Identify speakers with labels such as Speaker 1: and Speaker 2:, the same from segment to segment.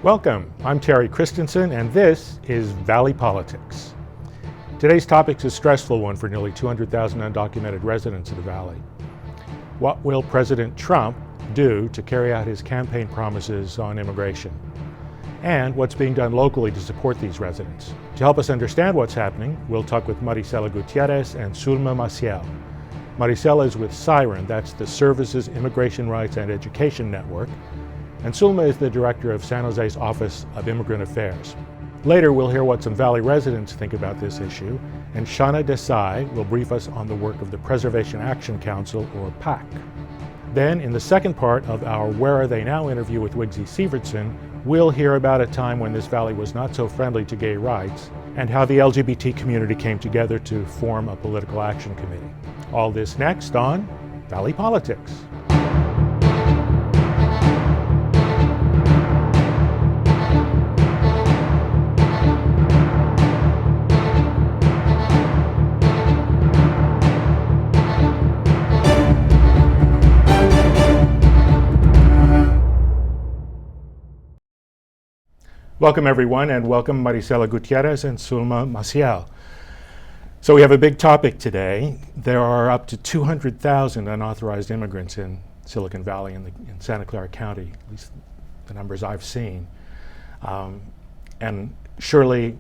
Speaker 1: Welcome, I'm Terry Christensen, and this is Valley Politics. Today's topic is a stressful one for nearly 200,000 undocumented residents of the Valley. What will President Trump do to carry out his campaign promises on immigration? And what's being done locally to support these residents? To help us understand what's happening, we'll talk with Maricela Gutierrez and Zulma Maciel. Maricela is with SIREN, that's the Services, Immigration Rights, and Education Network, and Zulma is the director of San Jose's Office of Immigrant Affairs. Later, we'll hear what some Valley residents think about this issue, and Shanna Desai will brief us on the work of the Preservation Action Council, or PAC. Then, in the second part of our Where Are They Now interview with Wiggsy Sivertsen, we'll hear about a time when this valley was not so friendly to gay rights, and how the LGBT community came together to form a political action committee. All this next on Valley Politics. Welcome everyone, and welcome Maricela Gutierrez and Zulma Maciel. So we have a big topic today. There are up to 200,000 unauthorized immigrants in Silicon Valley in Santa Clara County, at least the numbers I've seen. And surely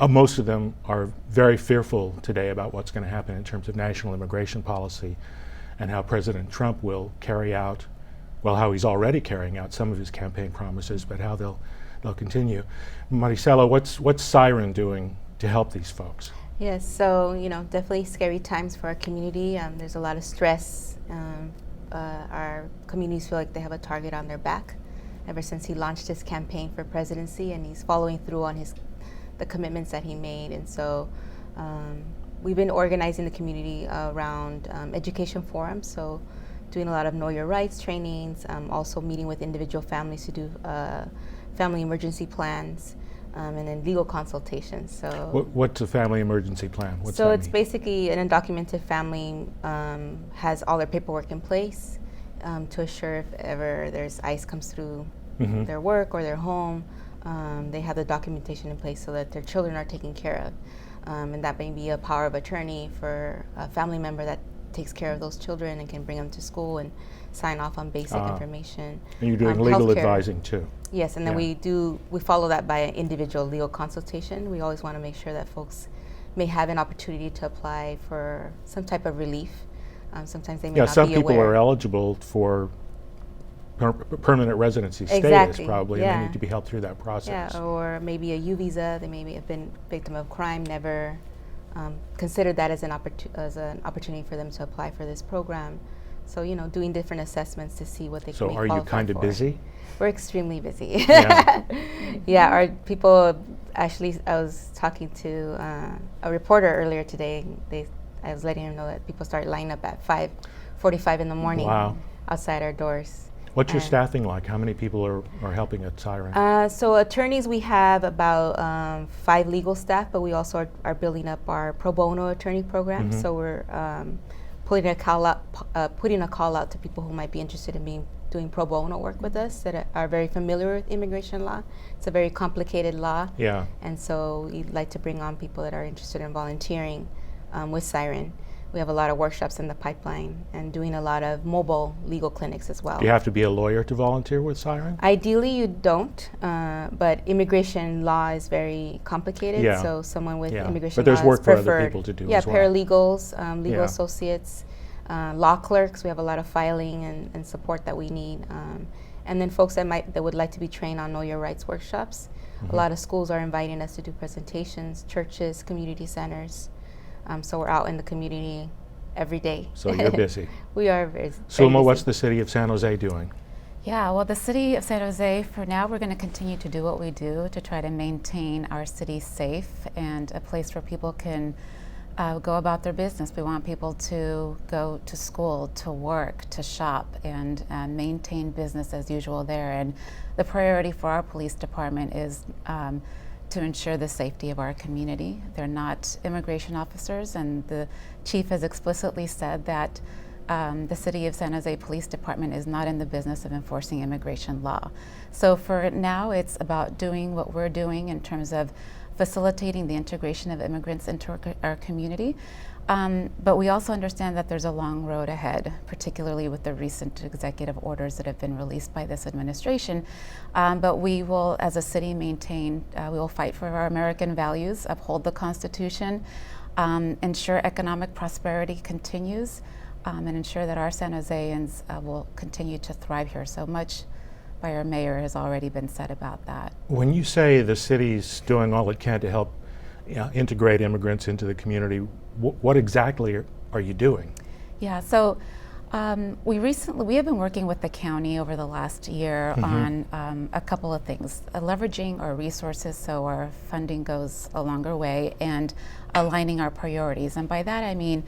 Speaker 1: most of them are very fearful today about what's going to happen in terms of national immigration policy and how President Trump will carry out, well, how he's already carrying out some of his campaign promises, but how they'll continue. Maricela, what's SIREN doing to help these folks?
Speaker 2: Yes, so definitely scary times for our community. There's a lot of stress. Our communities feel like they have a target on their back ever since he launched his campaign for presidency, and he's following through on the commitments that he made. And so we've been organizing the community around education forums, so doing a lot of Know Your Rights trainings, also meeting with individual families to do family emergency plans, and then legal consultations. So
Speaker 1: what's a family emergency plan? What's
Speaker 2: so
Speaker 1: that
Speaker 2: it's
Speaker 1: mean?
Speaker 2: basically an undocumented family has all their paperwork in place to assure if ever there's ICE comes through their work or their home, they have the documentation in place so that their children are taken care of. And that may be a power of attorney for a family member that takes care of those children and can bring them to school and sign off on basic information.
Speaker 1: And you're doing legal
Speaker 2: healthcare
Speaker 1: advising too.
Speaker 2: Yes, and then we follow that by an individual legal consultation. We always want to make sure that folks may have an opportunity to apply for some type of relief. Sometimes they may not be aware.
Speaker 1: Yeah, some people are eligible for permanent residency status probably, and they need to be helped through that process.
Speaker 2: Yeah, or maybe a U visa. They maybe have been victim of crime, never considered that as an opportunity for them to apply for this program. So, doing different assessments to see what they can be qualified for. So are you kind of busy? We're extremely busy. Yeah. Yeah, our people, actually, I was talking to a reporter earlier today. I was letting him know that people started lining up at 5:45 in the morning outside our doors.
Speaker 1: What's your staffing like? How many people are helping at SIREN?
Speaker 2: So attorneys, we have about 5 legal staff, but we also are building up our pro bono attorney program. So we're putting a call out to people who might be interested in doing pro bono work with us that are very familiar with immigration law. It's a very complicated law. Yeah. And so we'd like to bring on people that are interested in volunteering with SIREN. We have a lot of workshops in the pipeline and doing a lot of mobile legal clinics as well.
Speaker 1: Do you have to be a lawyer to volunteer with SIREN?
Speaker 2: Ideally, you don't, but immigration law is very complicated, so someone with immigration law is preferred. But there's work for other people to do as well. Yeah, paralegals, legal associates, law clerks. We have a lot of filing and support that we need. And then folks that would like to be trained on Know Your Rights workshops. A lot of schools are inviting us to do presentations, churches, community centers. So we're out in the community every day.
Speaker 1: So you're busy.
Speaker 2: We are very busy.
Speaker 1: Zulma, what's the city of San Jose doing?
Speaker 3: Yeah, well, the city of San Jose, for now, we're going to continue to do what we do to try to maintain our city safe and a place where people can go about their business. We want people to go to school, to work, to shop, and maintain business as usual there. And the priority for our police department is to ensure the safety of our community. They're not immigration officers, and the chief has explicitly said that the City of San Jose Police Department is not in the business of enforcing immigration law. So for now, it's about doing what we're doing in terms of facilitating the integration of immigrants into our community. But we also understand that there's a long road ahead, particularly with the recent executive orders that have been released by this administration. But we will, as a city, maintain, we will fight for our American values, uphold the Constitution, ensure economic prosperity continues, and ensure that our San Joseans will continue to thrive here. So much by our mayor has already been said about that.
Speaker 1: When you say the city's doing all it can to help integrate immigrants into the community, what exactly are you doing?
Speaker 3: Yeah, so we have been working with the county over the last year on a couple of things, leveraging our resources so our funding goes a longer way, and aligning our priorities. And by that I mean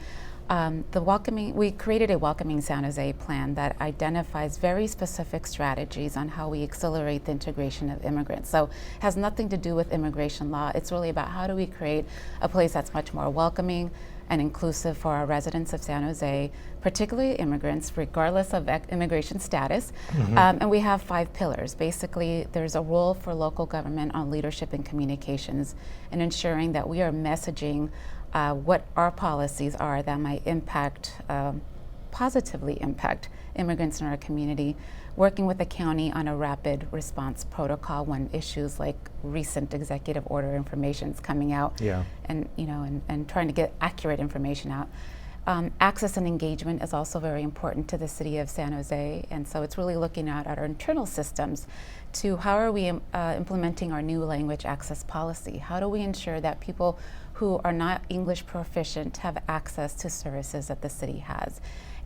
Speaker 3: we created a Welcoming San Jose plan that identifies very specific strategies on how we accelerate the integration of immigrants. So it has nothing to do with immigration law. It's really about how do we create a place that's much more welcoming and inclusive for our residents of San Jose, particularly immigrants, regardless of immigration status. And we have 5 pillars. Basically, there's a role for local government on leadership and communications and ensuring that we are messaging what our policies are that might positively impact immigrants in our community, working with the county on a rapid response protocol when issues like recent executive order information is coming out, and trying to get accurate information out. Access and engagement is also very important to the city of San Jose, and so it's really looking at our internal systems to how are we implementing our new language access policy? How do we ensure that people who are not English proficient have access to services that the city has?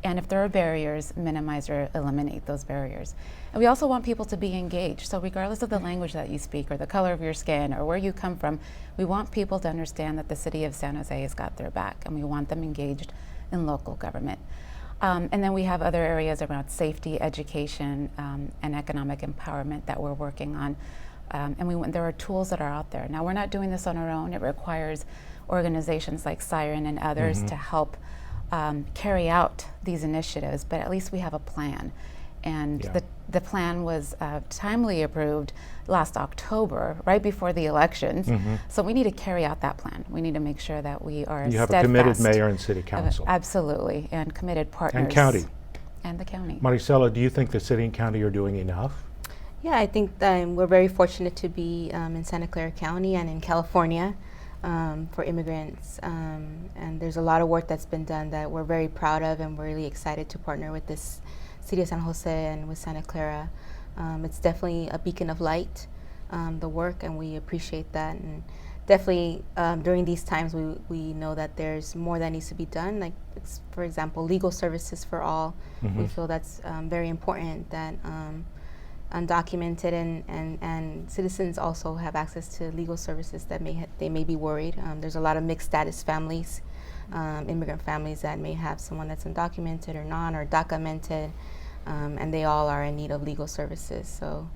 Speaker 3: And if there are barriers, minimize or eliminate those barriers. And we also want people to be engaged. So regardless of the language that you speak or the color of your skin or where you come from, we want people to understand that the city of San Jose has got their back, and we want them engaged in local government. And then we have other areas around safety, education, and economic empowerment that we're working on. And there are tools that are out there. Now, we're not doing this on our own. It requires organizations like SIREN and others to help carry out these initiatives, but at least we have a plan. And the plan was timely approved last October, right before the elections. So we need to carry out that plan. We need to make sure that we are
Speaker 1: You have
Speaker 3: steadfast.
Speaker 1: a committed mayor and city council.
Speaker 3: Absolutely, and committed partners.
Speaker 1: And county.
Speaker 3: And the county.
Speaker 1: Maricela, do you think the city and county are doing enough?
Speaker 2: Yeah, I think we're very fortunate to be in Santa Clara County and in California for immigrants. And there's a lot of work that's been done that we're very proud of, and we're really excited to partner with this City of San Jose and with Santa Clara. It's definitely a beacon of light, the work, and we appreciate that. And definitely during these times, we know that there's more that needs to be done. Like, for example, legal services for all. We feel that's very important, that undocumented and citizens also have access to legal services that they may be worried. There's a lot of mixed status families, immigrant families that may have someone that's undocumented or non or documented, and they all are in need of legal services. So,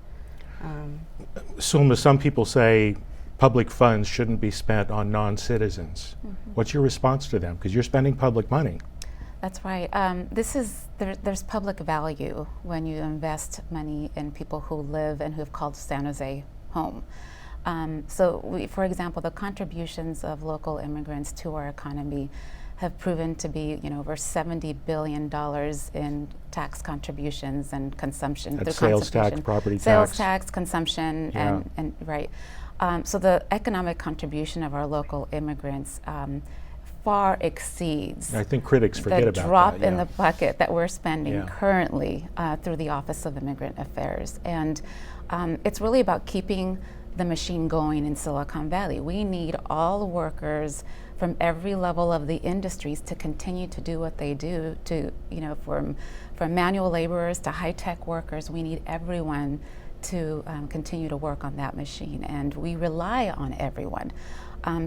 Speaker 1: Zulma, some people say public funds shouldn't be spent on non-citizens. What's your response to them? Because you're spending public money.
Speaker 3: That's right. There's public value when you invest money in people who live and who have called San Jose home. So for example, the contributions of local immigrants to our economy have proven to be, over $70 billion in tax contributions and consumption.
Speaker 1: That's sales tax, property
Speaker 3: sales tax, consumption,
Speaker 1: Yeah.
Speaker 3: and right. So the economic contribution of our local immigrants far exceeds,
Speaker 1: I think critics forget
Speaker 3: the
Speaker 1: about that.
Speaker 3: drop in the bucket that we're spending
Speaker 1: Yeah.
Speaker 3: currently through the Office of Immigrant Affairs. And it's really about keeping the machine going in Silicon Valley. We need all the workers from every level of the industries to continue to do what they do, from manual laborers to high-tech workers. We need everyone to continue to work on that machine, and we rely on everyone.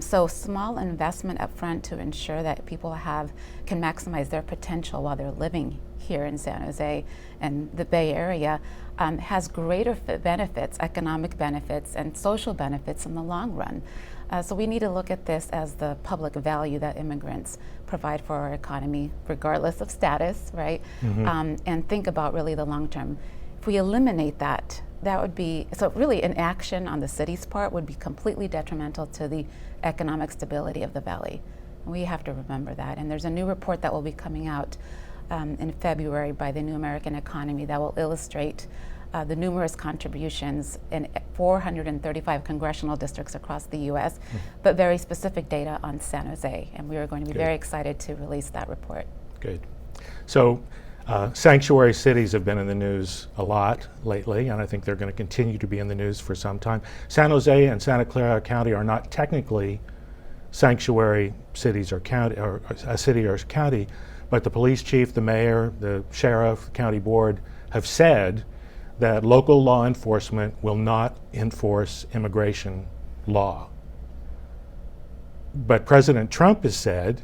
Speaker 3: So small investment up front to ensure that people can maximize their potential while they're living here in San Jose and the Bay Area has greater benefits, economic benefits and social benefits in the long run. So we need to look at this as the public value that immigrants provide for our economy, regardless of status, right? And think about really the long term. If we eliminate that, that would be, so really an action on the city's part would be completely detrimental to the economic stability of the valley. We have to remember that. And there's a new report that will be coming out in February by the New American Economy that will illustrate the numerous contributions in 435 congressional districts across the U.S., but very specific data on San Jose. And we are going to be very excited to release that report.
Speaker 1: Good. So sanctuary cities have been in the news a lot lately, and I think they're going to continue to be in the news for some time. San Jose and Santa Clara County are not technically sanctuary cities or county, or a city or a county, but the police chief, the mayor, the sheriff, the county board have said that local law enforcement will not enforce immigration law. But President Trump has said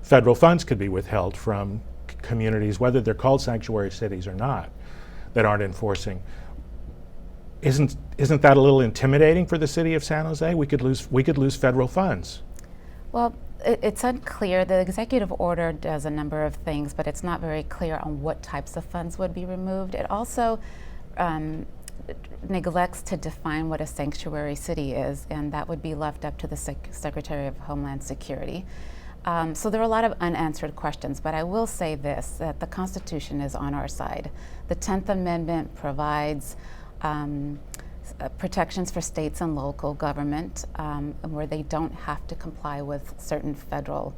Speaker 1: federal funds could be withheld from communities, whether they're called sanctuary cities or not, that aren't enforcing. Isn't that a little intimidating for the city of San Jose? We could lose federal funds.
Speaker 3: Well, it's unclear. The executive order does a number of things, but it's not very clear on what types of funds would be removed. It also neglects to define what a sanctuary city is, and that would be left up to the Secretary of Homeland Security. So there are a lot of unanswered questions, but I will say this, that the Constitution is on our side. The 10th Amendment provides protections for states and local government where they don't have to comply with certain federal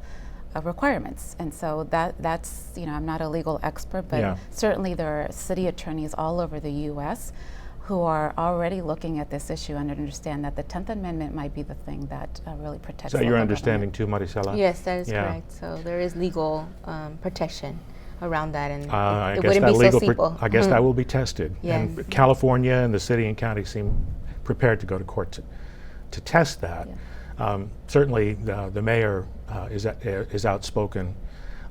Speaker 3: requirements. And so that's, I'm not a legal expert, but certainly there are city attorneys all over the U.S. who are already looking at this issue and understand that the 10th Amendment might be the thing that really protects.
Speaker 1: So your understanding too, Maricela?
Speaker 2: Yes, that is correct. So there is legal protection around that, and
Speaker 1: I
Speaker 2: it
Speaker 1: guess
Speaker 2: wouldn't be so simple.
Speaker 1: I guess that will be tested.
Speaker 2: Yes.
Speaker 1: And California and the city and county seem prepared to go to court to test that. Certainly the mayor is outspoken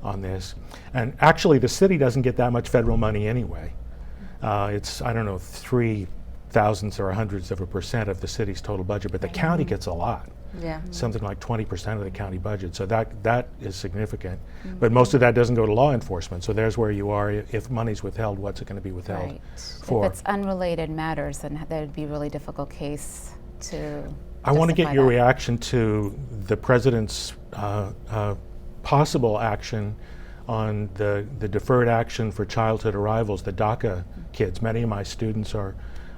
Speaker 1: on this. And actually the city doesn't get that much federal money anyway. It's, I don't know, 0.003 or 0.0001% of the city's total budget, but the county gets a lot. Something like 20% of the county budget. So that is significant. But most of that doesn't go to law enforcement. So there's where you are. If money's withheld, what's it going to be withheld for?
Speaker 3: If it's unrelated matters, then that would be a really difficult case to
Speaker 1: I want to get your reaction to the president's possible action on the deferred action for childhood arrivals, the DACA kids. Many of my students are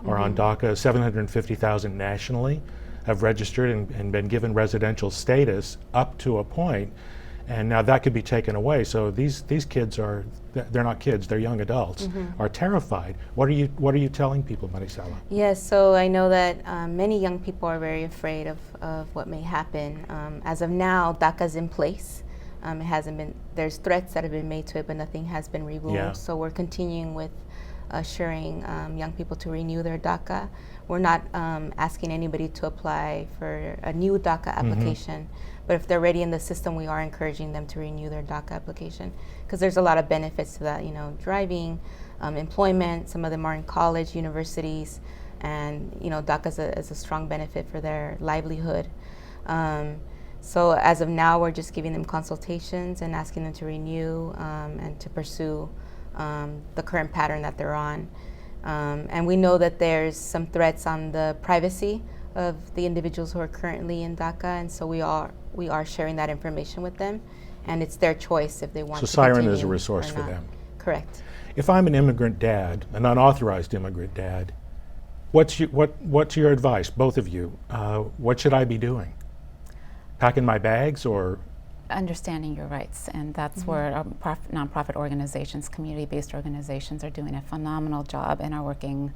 Speaker 1: on DACA. 750,000 nationally have registered and been given residential status up to a point, and now that could be taken away. So these kids they're not kids, they're young adults, are terrified. What are you telling people, Maricela?
Speaker 2: Yes, so I know that many young people are very afraid of what may happen. As of now, DACA's in place. It hasn't been, there's threats that have been made to it, but nothing has been removed. So we're continuing with assuring young people to renew their DACA. We're not asking anybody to apply for a new DACA application, but if they're already in the system, we are encouraging them to renew their DACA application, because there's a lot of benefits to that, driving, employment. Some of them are in college, universities, and DACA is a strong benefit for their livelihood. So as of now, we're just giving them consultations and asking them to renew and to pursue the current pattern that they're on. And we know that there's some threats on the privacy of the individuals who are currently in DACA, and so we are sharing that information with them, and it's their choice if they want to continue. So
Speaker 1: SIREN is a resource for them.
Speaker 2: Correct.
Speaker 1: If I'm an immigrant dad, an unauthorized immigrant dad, what's your advice, both of you? What should I be doing? Packing my bags, or?
Speaker 3: Understanding your rights, and that's where our nonprofit organizations, community-based organizations, are doing a phenomenal job and are working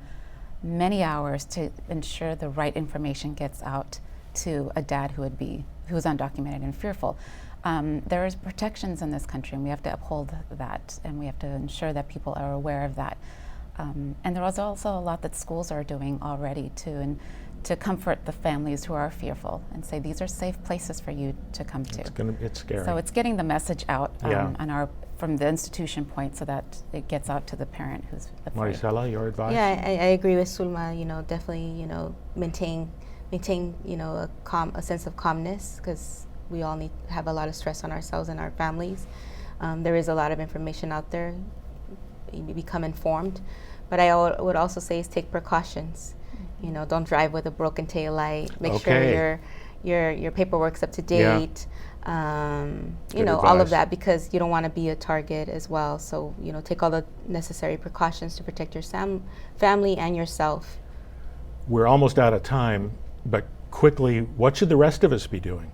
Speaker 3: many hours to ensure the right information gets out to a dad who's undocumented and fearful. There is protections in this country, and we have to uphold that, and we have to ensure that people are aware of that. And there was also a lot that schools are doing already too, and to comfort the families who are fearful and say these are safe places for you to come to.
Speaker 1: It's scary.
Speaker 3: So it's getting the message out from the institution point so that it gets out to the parent who's afraid.
Speaker 1: Maricela, your advice?
Speaker 2: Yeah, I agree with Zulma. Definitely, maintain, a sense of calmness, because we all have a lot of stress on ourselves and our families. There is a lot of information out there. You become informed, but I would also say is take precautions. Don't drive with a broken tail light. Make sure your paperwork's up to date. All of that, because you don't want to be a target as well. So take all the necessary precautions to protect your family and yourself.
Speaker 1: We're almost out of time, but quickly, what should the rest of us be doing?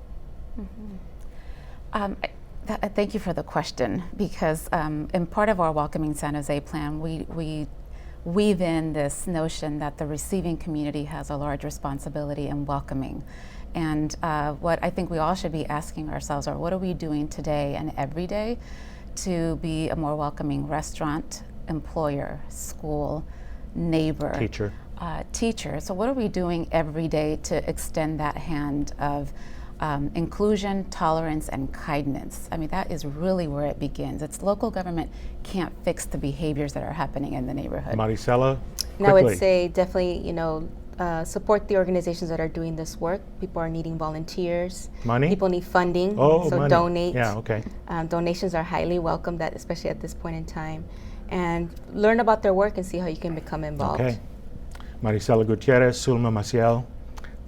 Speaker 3: Thank you for the question, because in part of our Welcoming San Jose plan, we weave in this notion that the receiving community has a large responsibility in welcoming. And what I think we all should be asking ourselves are, what are we doing today and every day to be a more welcoming restaurant, employer, school, neighbor, teacher. So what are we doing every day to extend that hand of inclusion, tolerance, and kindness? I mean, that is really where it begins. It's local government can't fix the behaviors that are happening in the neighborhood.
Speaker 1: Maricela, quickly.
Speaker 2: And I would say definitely, support the organizations that are doing this work. People are needing volunteers.
Speaker 1: Money?
Speaker 2: People need funding.
Speaker 1: So
Speaker 2: money. Donate.
Speaker 1: Yeah, okay.
Speaker 2: Donations are highly welcome, especially at this point in time. And learn about their work and see how you can become involved.
Speaker 1: Okay. Maricela Gutierrez, Zulma Maciel,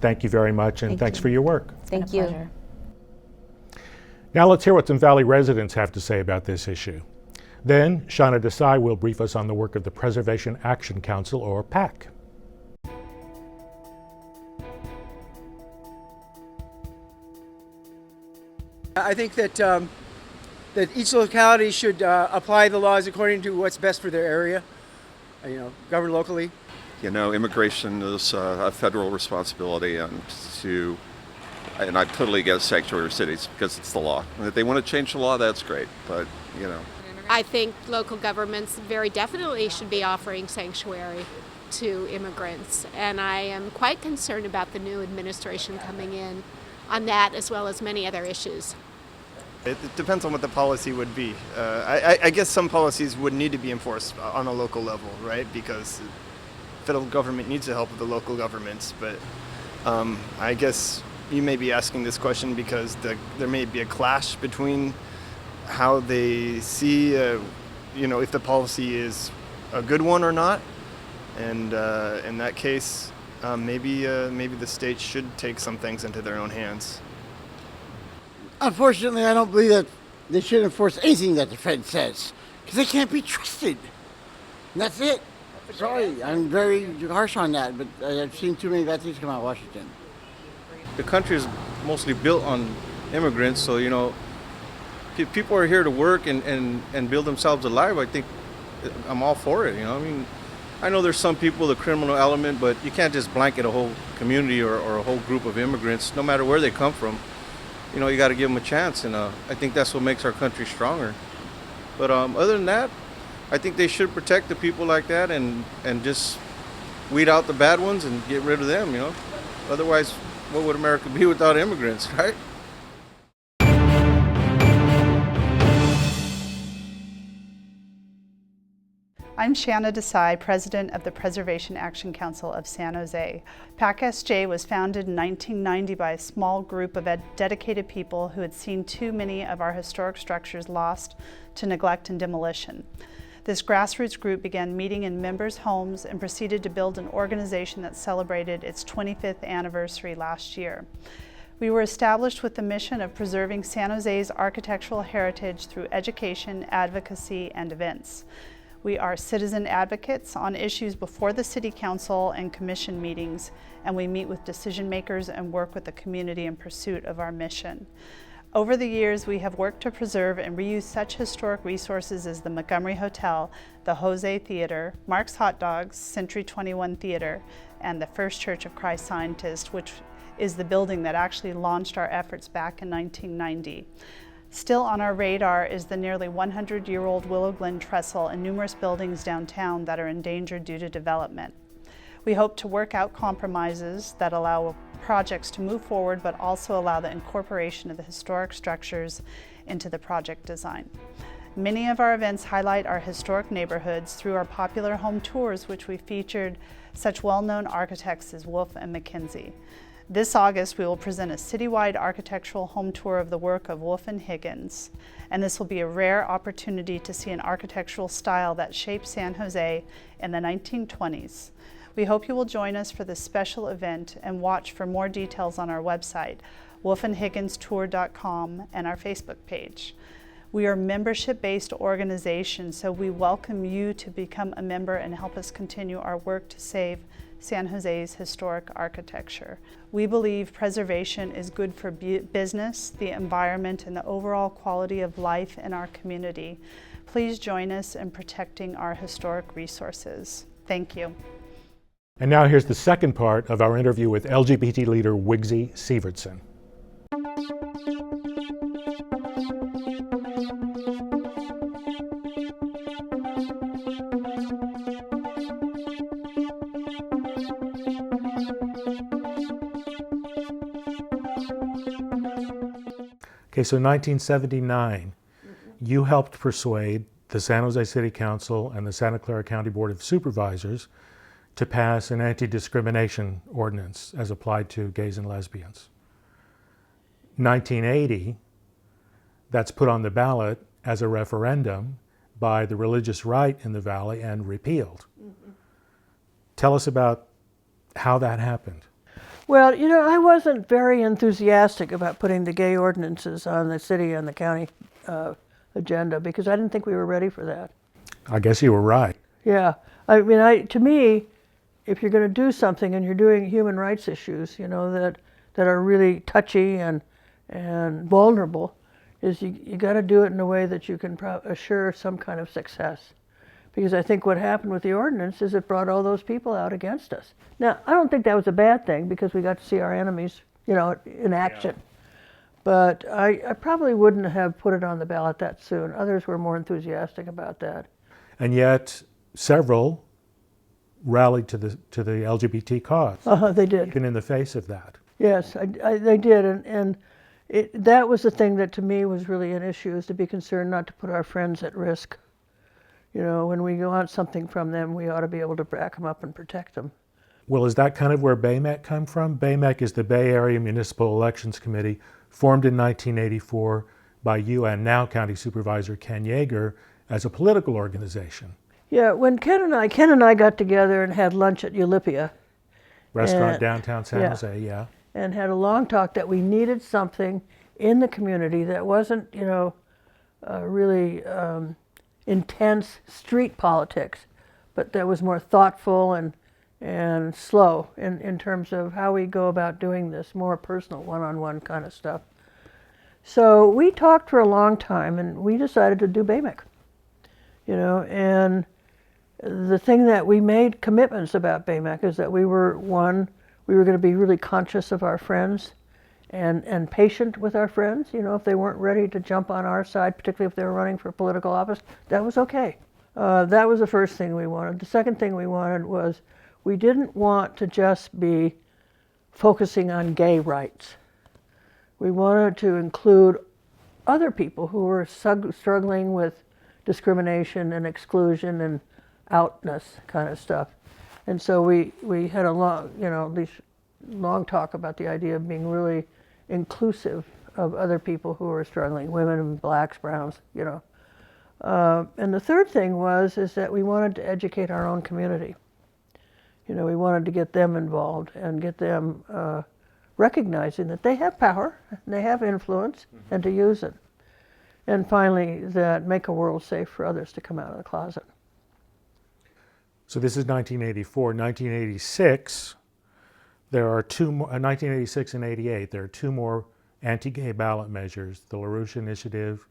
Speaker 1: thank you very much, and thanks for your work.
Speaker 2: Thank you.
Speaker 3: Pleasure.
Speaker 1: Now let's hear what some Valley residents have to say about this issue. Then Shanna Desai will brief us on the work of the Preservation Action Council, or PAC.
Speaker 4: I think that each locality should apply the laws according to what's best for their area, govern locally.
Speaker 5: Immigration is a federal responsibility, and I totally against sanctuary cities because it's the law. And if they want to change the law, that's great, but
Speaker 6: I think local governments very definitely should be offering sanctuary to immigrants, and I am quite concerned about the new administration coming in on that, as well as many other issues.
Speaker 7: It depends on what the policy would be. I guess some policies would need to be enforced on a local level, right? Because federal government needs the help of the local governments. But I guess you may be asking this question because there may be a clash between how they see, if the policy is a good one or not. And in that case, maybe the state should take some things into their own hands.
Speaker 8: Unfortunately, I don't believe that they should enforce anything that the Fed says, because they can't be trusted. And that's it. Sorry, I'm very harsh on that, but I've seen too many bad things come out of Washington.
Speaker 9: The country is mostly built on immigrants, so people are here to work and build themselves a life. I think I'm all for it. I know there's some people, the criminal element, but you can't just blanket a whole community or a whole group of immigrants, no matter where they come from. You got to give them a chance, and I think that's what makes our country stronger. But other than that, I think they should protect the people like that and just weed out the bad ones and get rid of them, Otherwise, what would America be without immigrants, right?
Speaker 10: I'm Shanna Desai, President of the Preservation Action Council of San Jose. PAC-SJ was founded in 1990 by a small group of dedicated people who had seen too many of our historic structures lost to neglect and demolition. This grassroots group began meeting in members' homes and proceeded to build an organization that celebrated its 25th anniversary last year. We were established with the mission of preserving San Jose's architectural heritage through education, advocacy, and events. We are citizen advocates on issues before the City Council and Commission meetings, and we meet with decision makers and work with the community in pursuit of our mission. Over the years, we have worked to preserve and reuse such historic resources as the Montgomery Hotel, the José Theater, Mark's Hot Dogs, Century 21 Theater, and the First Church of Christ Scientist, which is the building that actually launched our efforts back in 1990. Still on our radar is the nearly 100-year-old Willow Glen trestle and numerous buildings downtown that are endangered due to development. We hope to work out compromises that allow projects to move forward, but also allow the incorporation of the historic structures into the project design. Many of our events highlight our historic neighborhoods through our popular home tours, which we featured such well-known architects as Wolf and McKenzie. This August, we will present a citywide architectural home tour of the work of Wolf and Higgins, and this will be a rare opportunity to see an architectural style that shaped San Jose in the 1920s. We hope you will join us for this special event and watch for more details on our website, wolfandhigginstour.com, and our Facebook page. We are a membership-based organization, so we welcome you to become a member and help us continue our work to save San Jose's historic architecture. We believe preservation is good for business, the environment, and the overall quality of life in our community. Please join us in protecting our historic resources. Thank you.
Speaker 1: And now here's the second part of our interview with LGBT leader Wiggsy Sivertsen. Okay, so 1979, you helped persuade the San Jose City Council and the Santa Clara County Board of Supervisors to pass an anti-discrimination ordinance as applied to gays and lesbians. 1980, that's put on the ballot as a referendum by the religious right in the Valley and repealed. Tell us about how that happened.
Speaker 11: Well, you know, I wasn't very enthusiastic about putting the gay ordinances on the city and the county agenda because I didn't think we were ready for that.
Speaker 1: I guess you were right.
Speaker 11: Yeah. I mean, to me, if you're going to do something and you're doing human rights issues, you know, that are really touchy and vulnerable, is you got to do it in a way that you can assure some kind of success. Because I think what happened with the ordinance is it brought all those people out against us. Now, I don't think that was a bad thing because we got to see our enemies, you know, in action. Yeah. But I probably wouldn't have put it on the ballot that soon. Others were more enthusiastic about that.
Speaker 1: And yet, several rallied to the LGBT cause.
Speaker 11: They did.
Speaker 1: Even in the face of that.
Speaker 11: Yes, they did, and that was the thing that to me was really an issue, is to be concerned not to put our friends at risk. You know, when we want something from them, we ought to be able to back them up and protect them.
Speaker 1: Well, is that kind of where BAMEC come from? BAMEC is the Bay Area Municipal Elections Committee, formed in 1984 by you and now County Supervisor Ken Yeager as a political organization.
Speaker 11: Yeah, when Ken and I got together and had lunch at Ulipia.
Speaker 1: Restaurant downtown San Jose, yeah.
Speaker 11: And had a long talk that we needed something in the community that wasn't, you know, really intense street politics, but that was more thoughtful and slow in terms of how we go about doing this, more personal, one-on-one kind of stuff. So we talked for a long time and we decided to do BAMEC, you know, and the thing that we made commitments about BAMEC is that we were going to be really conscious of our friends and patient with our friends. You know, if they weren't ready to jump on our side, particularly if they were running for political office, that was okay. That was the first thing we wanted. The second thing we wanted was we didn't want to just be focusing on gay rights. We wanted to include other people who were struggling with discrimination and exclusion and outness kind of stuff. And so we had a long talk about the idea of being really inclusive of other people who were struggling, women, blacks, browns, you know. And the third thing is that we wanted to educate our own community. You know, we wanted to get them involved and get them recognizing that they have power, they have influence, and to use it. And finally, that make a world safe for others to come out of the closet.
Speaker 1: So this is 1984. 1986, there are two more, 1986 and 88, there are two more anti-gay ballot measures, the LaRouche Initiative,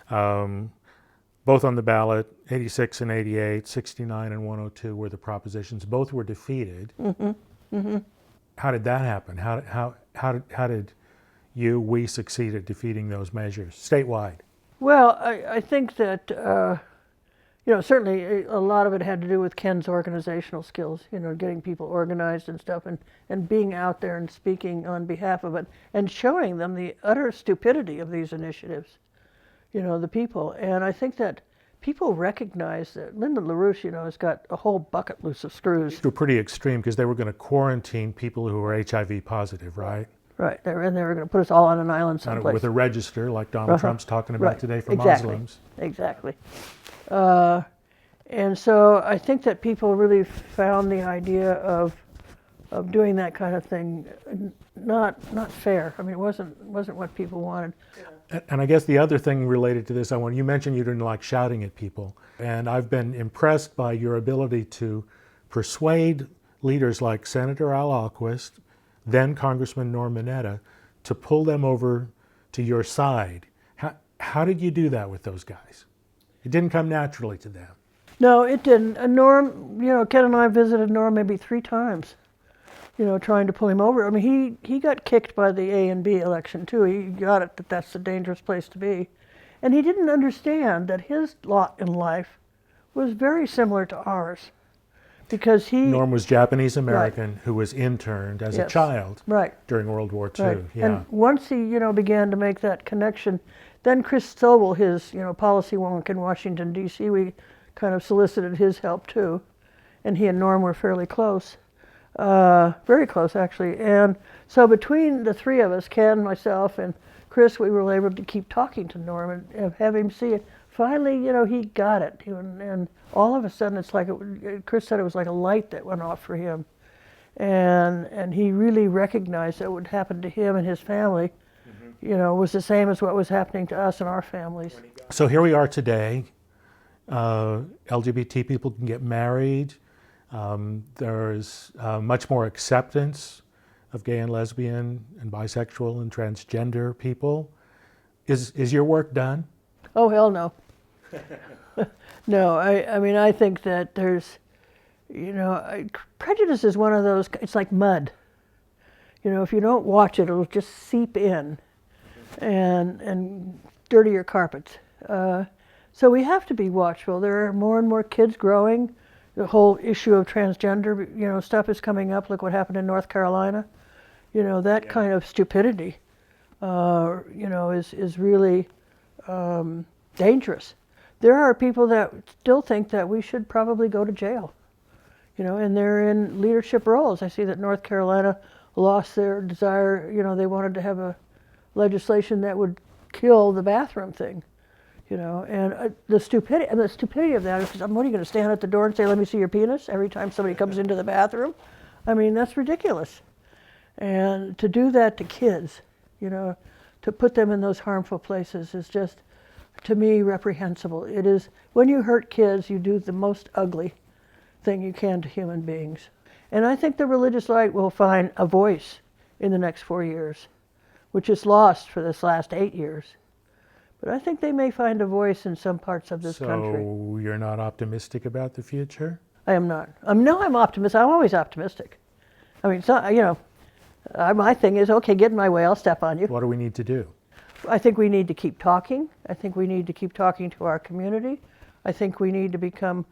Speaker 1: both on the ballot, 86 and 88, 69 and 102 were the propositions. Both were defeated. Mm-hmm. Mm-hmm. How did that happen? How did we succeed at defeating those measures statewide?
Speaker 11: Well, I think that, certainly a lot of it had to do with Ken's organizational skills, getting people organized and stuff, and being out there and speaking on behalf of it, and showing them the utter stupidity of these initiatives, the people. And I think that people recognize that Lyndon LaRouche, has got a whole bucket loose of screws.
Speaker 1: These were pretty extreme because they were going to quarantine people who were HIV positive, right?
Speaker 11: Right, they were going to put us all on an island someplace.
Speaker 1: With a register like Donald Trump's talking about today for
Speaker 11: exactly.
Speaker 1: Muslims.
Speaker 11: Exactly. And so I think that people really found the idea of doing that kind of thing not fair. I mean, it wasn't what people wanted.
Speaker 1: And I guess the other thing related to this, you mentioned you didn't like shouting at people. And I've been impressed by your ability to persuade leaders like Senator Al Alquist, then Congressman Norm Mineta, to pull them over to your side. How did you do that with those guys? It didn't come naturally to them.
Speaker 11: No, it didn't. Norm, Ken and I visited Norm maybe 3 times, trying to pull him over. I mean, he got kicked by the A and B election too. He got it that that's a dangerous place to be. And he didn't understand that his lot in life was very similar to ours. Because
Speaker 1: Norm was Japanese American who was interned as a child during World War II.
Speaker 11: Right.
Speaker 1: Yeah.
Speaker 11: And once he, began to make that connection, then Chris Sobel, his, policy wonk in Washington, D.C., we kind of solicited his help too. And he and Norm were fairly close, very close actually. And so between the 3 of us, Ken, myself, and Chris, we were able to keep talking to Norm and have him see it. Finally, he got it. And all of a sudden, it's like, Chris said it was like a light that went off for him. And he really recognized that what would happen to him and his family, was the same as what was happening to us and our families.
Speaker 1: So here we are today. LGBT people can get married. There's much more acceptance of gay and lesbian and bisexual and transgender people. Is your work done?
Speaker 11: Oh, hell no. No, I mean, I think that there's, prejudice is one of those, it's like mud. If you don't watch it, it'll just seep in and dirty your carpets. So we have to be watchful. There are more and more kids growing. The whole issue of transgender, stuff is coming up. Look what happened in North Carolina. That kind of stupidity, is really dangerous. There are people that still think that we should probably go to jail, and they're in leadership roles. I see that North Carolina lost their desire, they wanted to have a legislation that would kill the bathroom thing, and the stupidity of that is, what are you going to stand at the door and say, let me see your penis every time somebody comes into the bathroom? I mean, that's ridiculous. And to do that to kids, to put them in those harmful places is just, to me, reprehensible. It is, when you hurt kids, you do the most ugly thing you can to human beings. And I think the religious right will find a voice in the next 4 years, which is lost for this last 8 years. But I think they may find a voice in some parts of this country.
Speaker 1: So you're not optimistic about the future?
Speaker 11: I am not. I'm optimistic. I'm always optimistic. I mean, my thing is, okay, get in my way, I'll step on you.
Speaker 1: What do we need to do?
Speaker 11: I think we need to keep talking. I think we need to keep talking to our community. I think we need to become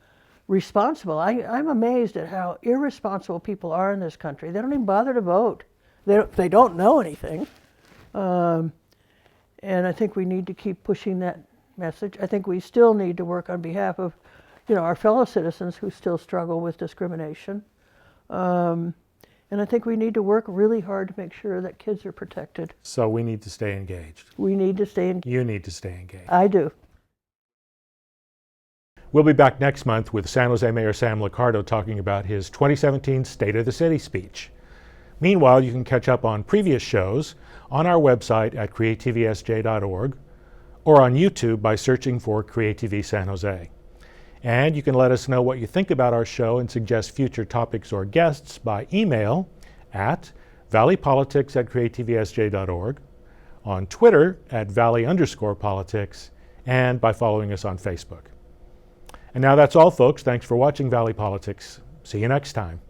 Speaker 11: responsible. I'm amazed at how irresponsible people are in this country. They don't even bother to vote. They don't know anything. And I think we need to keep pushing that message. I think we still need to work on behalf of, our fellow citizens who still struggle with discrimination. And I think we need to work really hard to make sure that kids are protected.
Speaker 1: So we need to stay engaged.
Speaker 11: We need to stay engaged.
Speaker 1: You need to stay engaged.
Speaker 11: I do.
Speaker 1: We'll be back next month with San Jose Mayor Sam Liccardo talking about his 2017 State of the City speech. Meanwhile, you can catch up on previous shows on our website at creatvsj.org or on YouTube by searching for CreateTV San Jose. And you can let us know what you think about our show and suggest future topics or guests by email at valleypolitics@creatvsj.org, on Twitter at valley_politics, and by following us on Facebook. And now that's all, folks. Thanks for watching Valley Politics. See you next time.